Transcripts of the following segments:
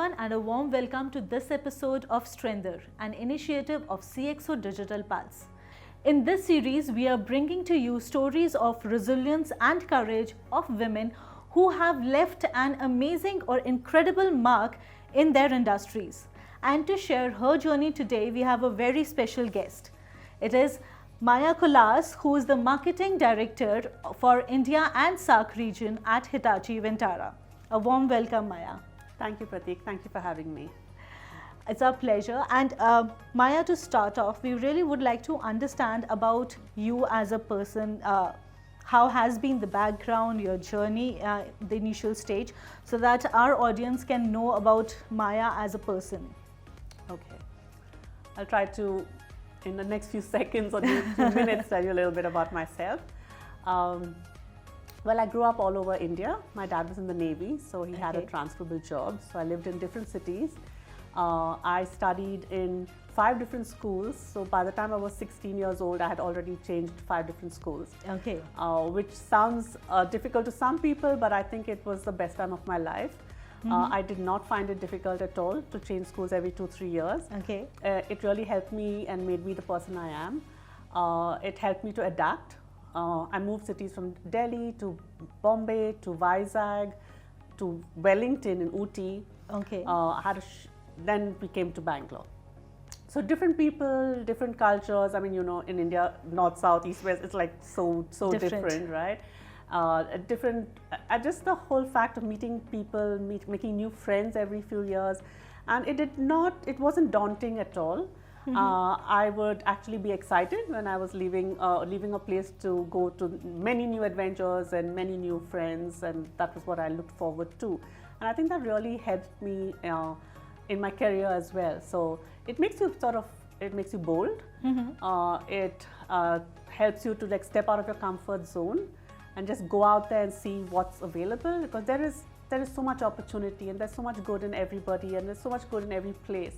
everyone, and a warm welcome to this episode of Strengther, an initiative of CXO Digital Pulse. In this series, we are bringing to you stories of resilience and courage of women who have left an amazing or incredible mark in their industries. And to share her journey today, we have a very special guest. It is Maya Culas, who is the Marketing Director for India and SAARC region at Hitachi Vantara. A warm welcome, Maya. Thank you, Pratik. Thank you for having me. It's our pleasure. And Maya, to start off, we really would like to understand about you as a person. How has been the background, your journey, the initial stage, so that our audience can know about Maya as a person. Okay. I'll try to, in the next few seconds or 2 minutes, tell you a little bit about myself. Well, I grew up all over India. My dad was in the Navy, so he had a transferable job. So I lived in different cities. I studied in 5 different schools. So by the time I was 16 years old, I had already changed 5 different schools. Okay. Which sounds difficult to some people, but I think it was the best time of my life. I did not find it difficult at all to change schools every 2-3 years. Okay. It really helped me and made me the person I am. It helped me to adapt. I moved cities from Delhi to Bombay to Vizag to Wellington in Ooty. Okay. Then we came to Bangalore. So different people, different cultures. I mean, you know, in India, north, south, east, west, it's like so different, right? Just the whole fact of meeting people, making new friends every few years, and it wasn't daunting at all. I would actually be excited when I was leaving a place to go to many new adventures and many new friends, and that was what I looked forward to. And I think that really helped me in my career as well. So it makes you bold. It helps you to like step out of your comfort zone and just go out there and see what's available, because there is so much opportunity and there's so much good in everybody and there's so much good in every place.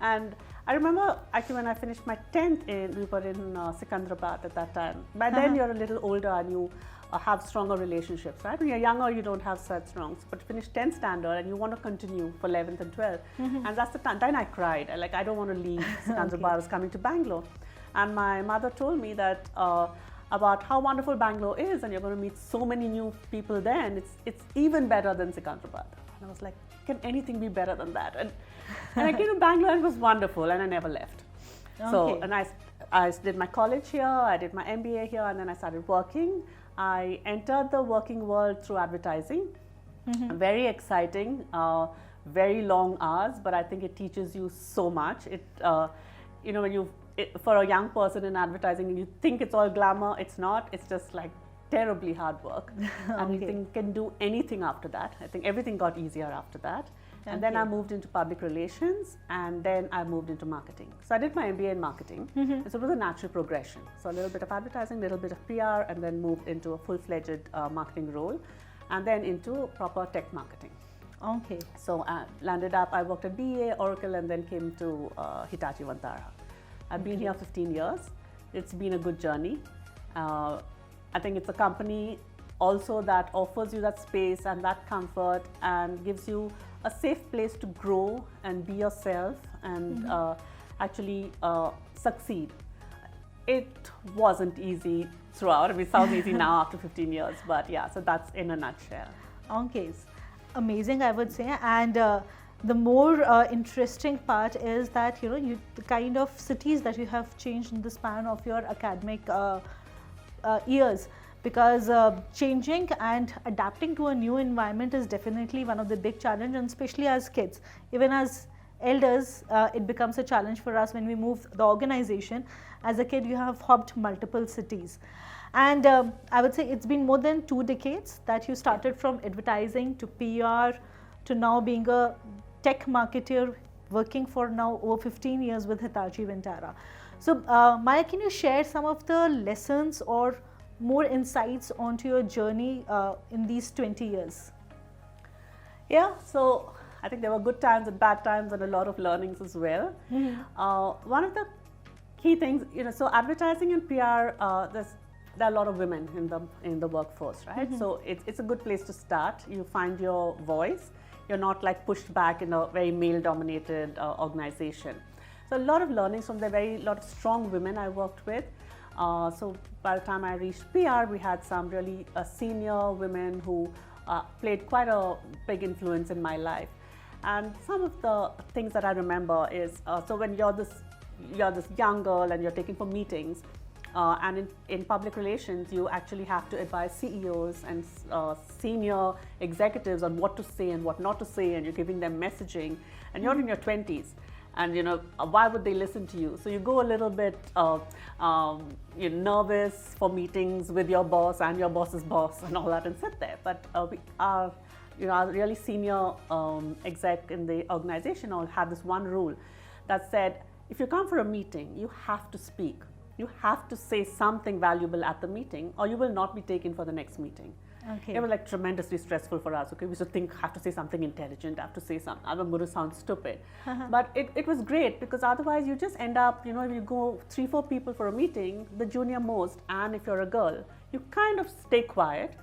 And I remember actually when I finished my 10th, we were in Secunderabad at that time. By then you're a little older and you have stronger relationships, right? When you're younger, you don't have such strong. But finish 10th standard and you want to continue for 11th and 12th. And that's the time, then I cried. I don't want to leave Secunderabad, I was coming to Bangalore. And my mother told me that about how wonderful Bangalore is, and you're going to meet so many new people there, and it's even better than Secunderabad. And I was like, can anything be better than that? And I came to Bangalore and it was wonderful, and I never left. Okay. So, and I did my college here, I did my MBA here, and then I started working. I entered the working world through advertising. Very exciting, very long hours, but I think it teaches you so much. You know, for a young person in advertising, you think it's all glamour. It's not. It's just like terribly hard work. And you can do anything after that. I think everything got easier after that. And then I moved into public relations, and then I moved into marketing. So I did my MBA in marketing. And so it was a natural progression. So a little bit of advertising, a little bit of PR, and then moved into a full-fledged marketing role, and then into proper tech marketing. Okay. So I I worked at BA, Oracle, and then came to Hitachi Vantara. I've been here 15 years. It's been a good journey. I think it's a company also that offers you that space and that comfort and gives you a safe place to grow and be yourself and actually succeed. It wasn't easy throughout. I mean, it sounds easy now after 15 years, but yeah, so that's in a nutshell. Okay. Amazing, I would say. And the more interesting part is that, you know, the kind of cities that you have changed in the span of your academic years, because changing and adapting to a new environment is definitely one of the big challenges, and especially as kids. Even as elders, it becomes a challenge for us when we move the organization. As a kid, you have hopped multiple cities. And I would say it's been more than 2 decades that you started from advertising to PR to now being a tech marketer, working for now over 15 years with Hitachi Vantara. So Maya, can you share some of the lessons or more insights onto your journey in these 20 years? Yeah, so I think there were good times and bad times and a lot of learnings as well. One of the key things, you know, so advertising and PR, there are a lot of women in the workforce, right? So it's a good place to start. You find your voice. you're not like pushed back in a very male-dominated organization. So a lot of learnings from the lot of strong women I worked with. So by the time I reached PR, we had some really senior women who played quite a big influence in my life. And some of the things that I remember is, so when you're this young girl and you're taken for meetings, and in public relations, you actually have to advise CEOs and senior executives on what to say and what not to say, and you're giving them messaging, and you're in your 20s. And why would they listen to you? So you go a little bit you're nervous for meetings with your boss and your boss's boss and all that, and sit there. But our really senior exec in the organization all had this one rule that said, if you come for a meeting, you have to speak. You have to say something valuable at the meeting, or you will not be taken for the next meeting. Okay. It was like tremendously stressful for us. Okay, we should have to say something intelligent, have to say something. I'm going to sound stupid, but it was great, because otherwise you just end up, if you go 3-4 people for a meeting, the junior most, and if you're a girl, you kind of stay quiet,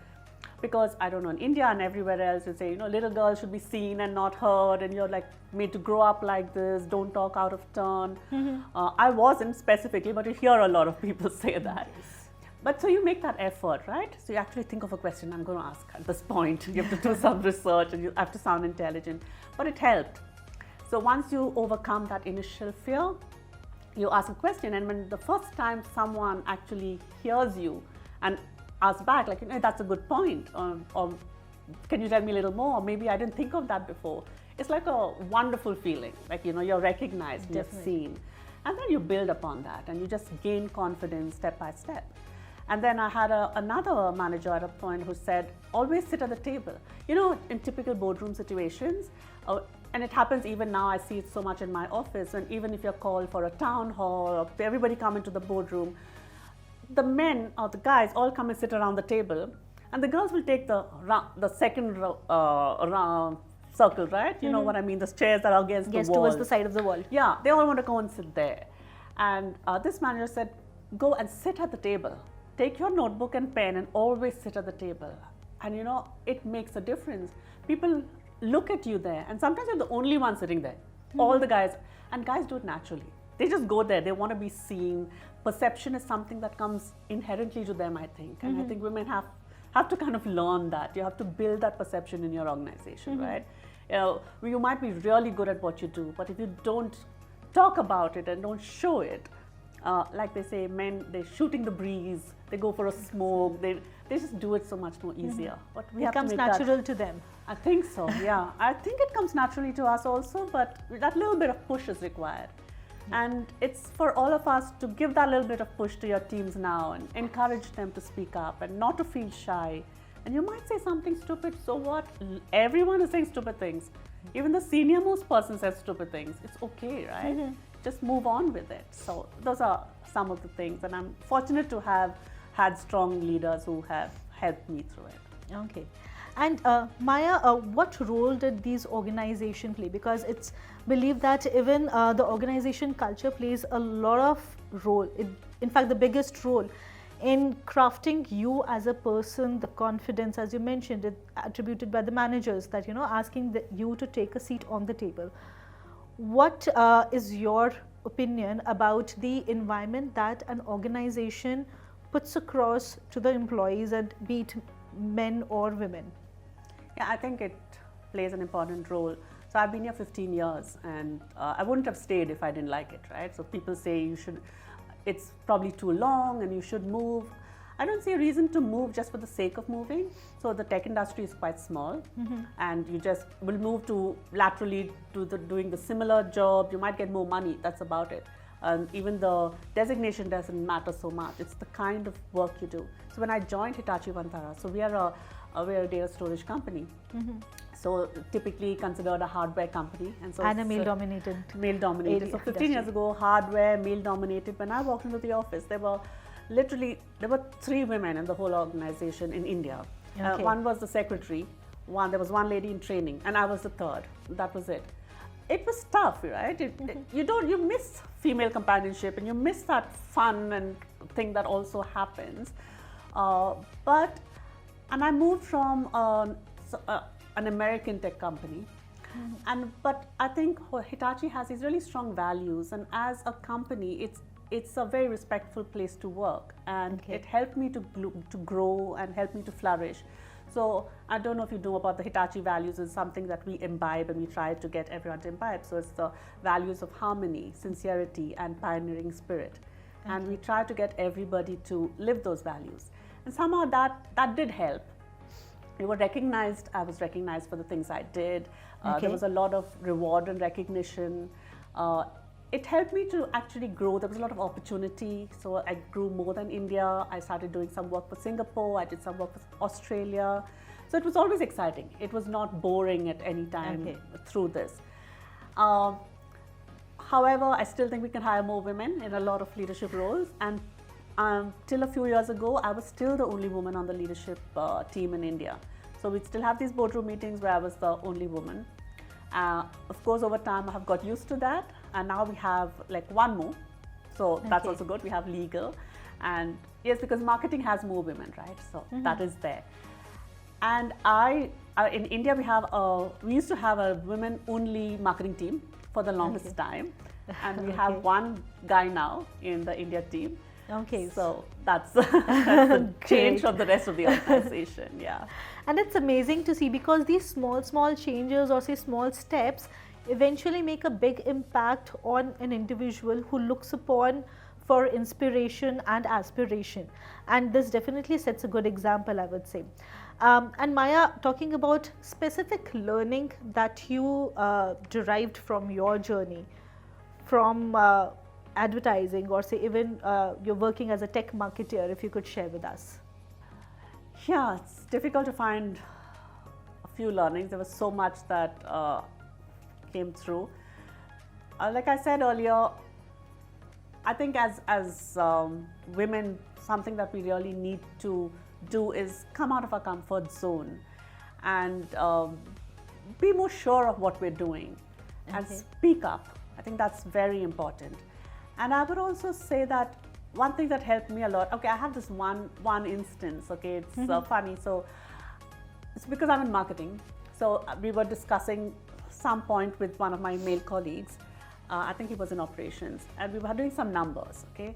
because I don't know, in India and everywhere else, you say, little girls should be seen and not heard, and you're like made to grow up like this, don't talk out of turn. I wasn't specifically, but you hear a lot of people say that. But so you make that effort, right? So you actually think of a question I'm going to ask at this point. You have to do some research and you have to sound intelligent. But it helped. So once you overcome that initial fear, you ask a question. And when the first time someone actually hears you and asks back, like, that's a good point. Or can you tell me a little more? Or maybe I didn't think of that before. It's like a wonderful feeling. Like, you're recognized, you're seen. And then you build upon that and you just gain confidence step by step. And then I had another manager at a point who said, always sit at the table. In typical boardroom situations, and it happens even now, I see it so much in my office, and even if you're called for a town hall, or everybody come into the boardroom, the men or the guys all come and sit around the table, and the girls will take the second circle, right? You know what I mean, the chairs that are against the wall. Towards the side of the wall. Yeah, they all want to go and sit there. And this manager said, go and sit at the table. Take your notebook and pen and always sit at the table. And it makes a difference. People look at you there, and sometimes you're the only one sitting there. All the guys, and guys do it naturally. They just go there, they want to be seen. Perception is something that comes inherently to them, I think. And I think women have to kind of learn that. You have to build that perception in your organization, right? You might be really good at what you do, but if you don't talk about it and don't show it, like they say, men, they're shooting the breeze, they go for a smoke, they just do it so much more easier. But we it comes natural to them. I think so, yeah. I think it comes naturally to us also, but that little bit of push is required. And it's for all of us to give that little bit of push to your teams now and encourage them to speak up and not to feel shy. And you might say something stupid, so what? Everyone is saying stupid things. Even the senior most person says stupid things. It's okay, right? Just move on with it. So those are some of the things, and I'm fortunate to have had strong leaders who have helped me through it. Okay. And Maya, what role did these organizations play? Because it's believed that even the organization culture plays a lot of role, in fact the biggest role, in crafting you as a person, the confidence, as you mentioned, it attributed by the managers, that asking you to take a seat on the table. What is your opinion about the environment that an organization puts across to the employees, and be it men or women? Yeah, I think it plays an important role. So I've been here 15 years, and I wouldn't have stayed if I didn't like it, right? So people say it's probably too long and you should move. I don't see a reason to move just for the sake of moving. So the tech industry is quite small, and you just will move to laterally to doing the similar job. You might get more money, that's about it. And even the designation doesn't matter so much. It's the kind of work you do. So when I joined Hitachi Vantara, so we are a data storage company. So typically considered a hardware company. And a male-dominated. Male-dominated. So 15 years ago, hardware, male-dominated. When I walked into the office, there were 3 women in the whole organization in India. Okay. One was the secretary, there was one lady in training, and I was the third. That was it. It was tough, right? You miss female companionship, and you miss that fun and thing that also happens. And I moved from an American tech company. But I think Hitachi has these really strong values, and as a company, it's a very respectful place to work, and it helped me to grow and help me to flourish. So I don't know if you know about the Hitachi values. Is something that we imbibe, and we try to get everyone to imbibe. So it's the values of harmony, sincerity, and pioneering spirit, and we try to get everybody to live those values. And somehow that did help. We were recognized. I was recognized for the things I did. There was a lot of reward and recognition. It helped me to actually grow. There was a lot of opportunity. So I grew more than India. I started doing some work for Singapore. I did some work for Australia. So it was always exciting. It was not boring at any time through this. However, I still think we can hire more women in a lot of leadership roles. And till a few years ago, I was still the only woman on the leadership team in India. So we'd still have these boardroom meetings where I was the only woman. Of course, over time, I have got used to that. And now we have like one more. So that's also good. We have legal. And yes, because marketing has more women, right? So that is there. And in India, we used to have a women-only marketing team for the longest time. And we have one guy now in the India team. Okay. So that's a change from the rest of the organization, yeah. And it's amazing to see, because these small changes, or say small steps, eventually make a big impact on an individual who looks upon for inspiration and aspiration. And this definitely sets a good example, I would say. And Maya, talking about specific learning that you derived from your journey, from advertising, or say even you're working as a tech marketer, if you could share with us. Yeah, it's difficult to find a few learnings. There was so much that came through. Like I said earlier, I think as women, something that we really need to do is come out of our comfort zone and be more sure of what we're doing and speak up. I think that's very important. And I would also say that one thing that helped me a lot, okay, I have this one instance, okay, it's funny. So it's because I'm in marketing. So we were discussing some point with one of my male colleagues. I think he was in operations, and we were doing some numbers, okay?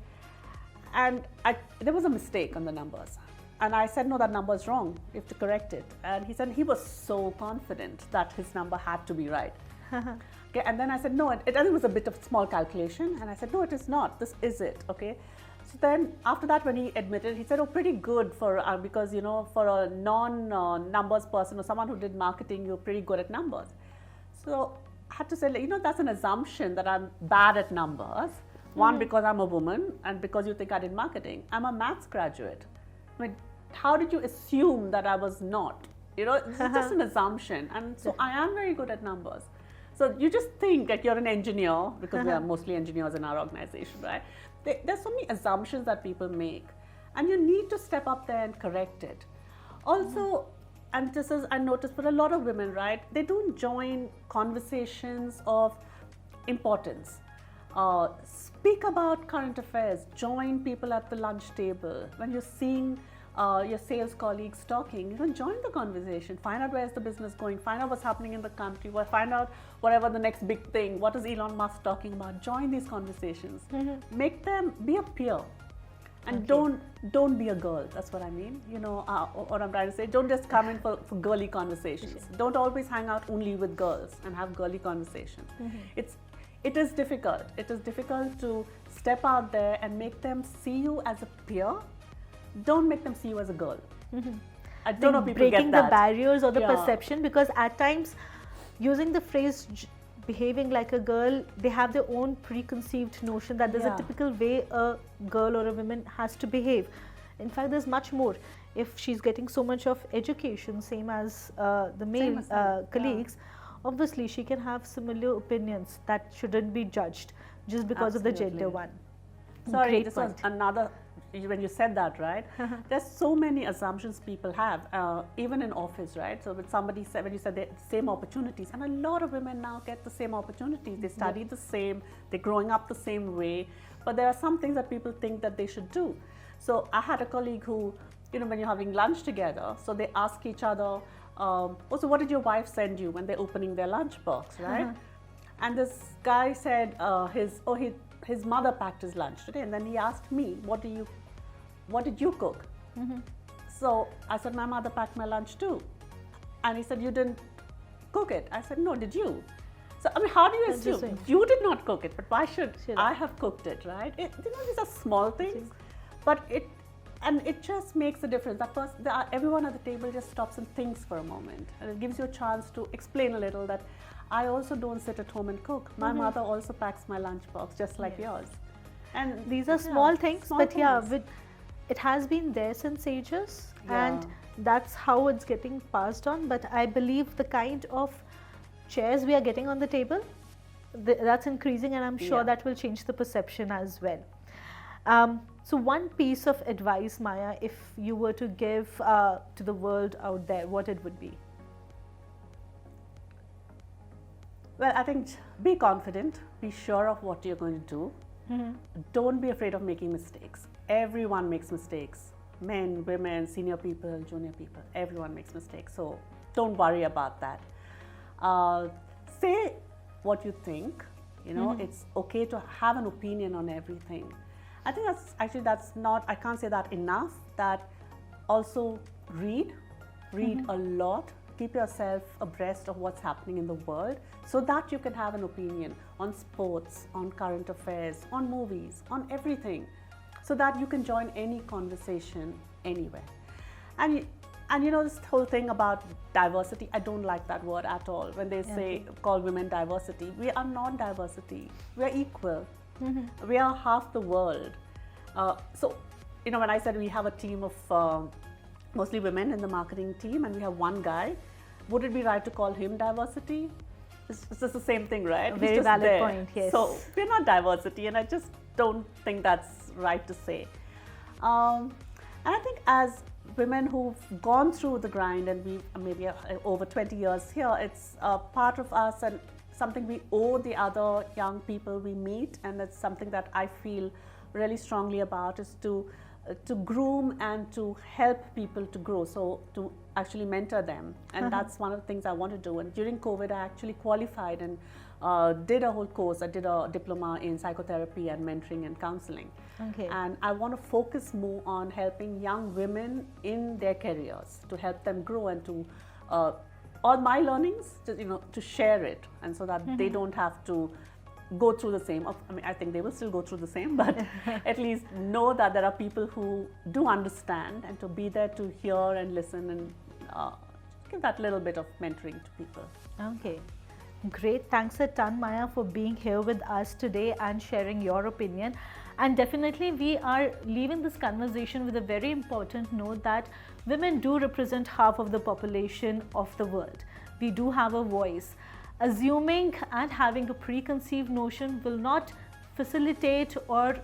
And there was a mistake on the numbers. And I said, no, that number is wrong. You have to correct it. And he said he was so confident that his number had to be right. Okay, and then I said, no, I think it was a bit of small calculation. And I said, no, it is not. This is it, okay? So then after that, when he admitted, he said, oh, pretty good for, because, you know, for a non-numbers person or someone who did marketing, you're pretty good at numbers. So I had to say, you know, that's an assumption that I'm bad at numbers. One, because I'm a woman, and because you think I did marketing. I'm a maths graduate. I mean, how did you assume that I was not? You know, it's just an assumption. And so I am very good at numbers. So you just think that you're an engineer, because we are mostly engineers in our organization, right? There's so many assumptions that people make, and you need to step up there and correct it. Also, and this is, I noticed for a lot of women, right? They don't join conversations of importance. Speak about current affairs, join people at the lunch table. When you're seeing your sales colleagues talking, you know, join the conversation, find out where's the business going, find out what's happening in the country, find out whatever the next big thing, what is Elon Musk talking about, join these conversations, make them be a peer. And don't be a girl, that's what I mean. You know, what I'm trying to say, don't just come in for girly conversations. Don't always hang out only with girls and have girly conversations. It is difficult. It is difficult to step out there and make them see you as a peer. Don't make them see you as a girl. I don't know if people breaking get that. the barriers or the perception, because at times using the phrase behaving like a girl, they have their own preconceived notion that there's a typical way a girl or a woman has to behave. In fact, there's much more. If she's getting so much of education, same as the male colleagues, obviously she can have similar opinions that shouldn't be judged just because of the gender one. Sorry, Great this point. was another, when you said that, right? There's so many assumptions people have, even in office, right? So when somebody said, when you said the same opportunities, and a lot of women now get the same opportunities. They study the same, they're growing up the same way, but there are some things that people think that they should do. So I had a colleague who, you know, when you're having lunch together, so they ask each other, "Oh, so what did your wife send you when they're opening their lunchbox, right?" And this guy said his mother packed his lunch today, and then he asked me, what did you cook? So I said, my mother packed my lunch too. And he said, you didn't cook it. I said, no, did you? So, I mean, how do you assume? Interesting. You did not cook it, but why should I? I have cooked it, right? These are small things, but it just makes a difference. That person, everyone at the table just stops and thinks for a moment, and it gives you a chance to explain a little that I also don't sit at home and cook. My mother also packs my lunchbox just like yours. And these are small things, but it has been there since ages, and that's how it's getting passed on. But I believe the kind of chairs we are getting on the table, that's increasing, and I'm sure that will change the perception as well. So one piece of advice, Maya, if you were to give to the world out there, what it would be? Well, I think be confident, be sure of what you're going to do. Don't be afraid of making mistakes. Everyone makes mistakes. Men, women, senior people, junior people, everyone makes mistakes. So don't worry about that. Say what you think. You know, it's okay to have an opinion on everything. I think that's not, I can't say that enough. That also read a lot. Keep yourself abreast of what's happening in the world so that you can have an opinion on sports, on current affairs, on movies, on everything, so that you can join any conversation anywhere. And you know, this whole thing about diversity, I don't like that word at all. When they say, call women diversity, we are not diversity. We are equal. We are half the world. So, you know, when I said we have a team of mostly women in the marketing team, and we have one guy, would it be right to call him diversity? It's just the same thing, right? Very valid point, yes. So we're not diversity, and I just don't think that's right to say. And I think as women who've gone through the grind, and we maybe over 20 years here, it's part of us and something we owe the other young people we meet, and it's something that I feel really strongly about, is to groom and to help people to grow, so to actually mentor them. And that's one of the things I want to do. And during COVID, I actually qualified and did a whole course. I did a diploma in psychotherapy and mentoring and counseling. And I want to focus more on helping young women in their careers, to help them grow, and to all my learnings, to share it, and so that they don't have to go through the same. I mean, I think they will still go through the same, but at least know that there are people who do understand, and to be there to hear and listen and give that little bit of mentoring to people. Okay, great. Thanks a ton, Maya, for being here with us today and sharing your opinion. And definitely we are leaving this conversation with a very important note that women do represent half of the population of the world. We do have a voice. Assuming and having a preconceived notion will not facilitate or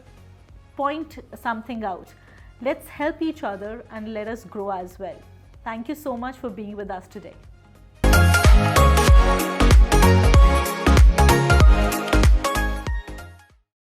point something out. Let's help each other and let us grow as well. Thank you so much for being with us today.